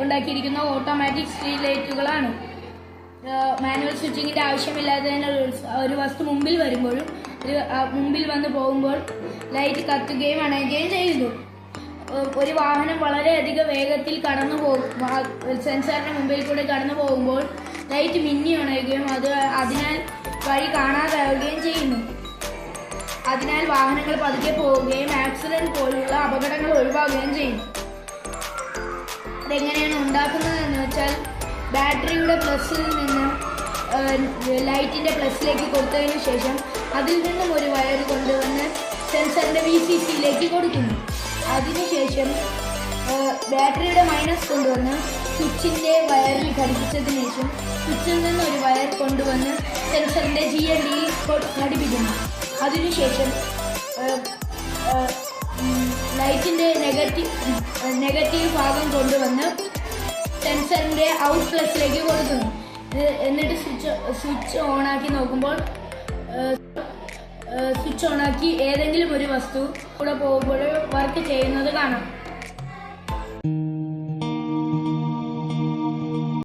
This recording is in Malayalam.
ഉണ്ടാക്കിയിരിക്കുന്ന ഓട്ടോമാറ്റിക് സ്ട്രീറ്റ് ലൈറ്റുകളാണ്. മാനുവൽ സ്വിച്ചിങ്ങിന്റെ ആവശ്യമില്ലാത്തതിനാൽ ഒരു വസ്തു മുമ്പിൽ വരുമ്പോഴും മുമ്പിൽ വന്ന് പോകുമ്പോൾ ലൈറ്റ് കത്തുകയും അണയുകയും ചെയ്യുന്നു. ഒരു വാഹനം വളരെയധികം വേഗത്തിൽ സെൻസറിന് മുമ്പിൽ കൂടെ കടന്നു പോകുമ്പോൾ ലൈറ്റ് മിന്നി അണയുകയും അതിനാൽ വഴി കാണാതാവുകയും ചെയ്യുന്നു. അതിനാൽ വാഹനങ്ങൾ പതുക്കെ പോവുകയും ആക്സിഡന്റ് പോലുള്ള അപകടങ്ങൾ ഒഴിവാക്കുകയും ചെയ്യുന്നു. അതെങ്ങനെയാണ് ഉണ്ടാക്കുന്നതെന്ന് വെച്ചാൽ, ബാറ്ററിയുടെ പ്ലസിൽ നിന്ന് ലൈറ്റിന്റെ പ്ലസിലേക്ക് കൊടുത്തതിന് ശേഷം അതിൽ നിന്നും ഒരു വയർ കൊണ്ടുവന്ന് സെൻസറിന്റെ VCCയിലേക്ക് കൊടുക്കുന്നു. അതിനുശേഷം ബാറ്ററിയുടെ മൈനസ് കൊണ്ടുവന്ന് സ്വിച്ചിന്റെ വയറിൽ ഘടിപ്പിച്ചതിന് ശേഷം സ്വിച്ചിൽ നിന്ന് ഒരു വയർ കൊണ്ടുവന്ന് സെൻസറിന്റെ GNDയിൽ ഘടിപ്പിക്കുന്നു. അതിനുശേഷം ലൈറ്റിന്റെ നെഗറ്റീവ് ഭാഗം കൊണ്ടുവന്ന് സെൻസറിന്റെ ഔട്ട് പ്ലസിലേക്ക് കൊടുക്കുന്നു. എന്നിട്ട് സ്വിച്ച് ഓണാക്കി നോക്കുമ്പോൾ സ്വിച്ച് ഓണാക്കി ഏതെങ്കിലും ഒരു വസ്തു കൂടെ പോകുമ്പോൾ വർക്ക് ചെയ്യുന്നത് കാണാം.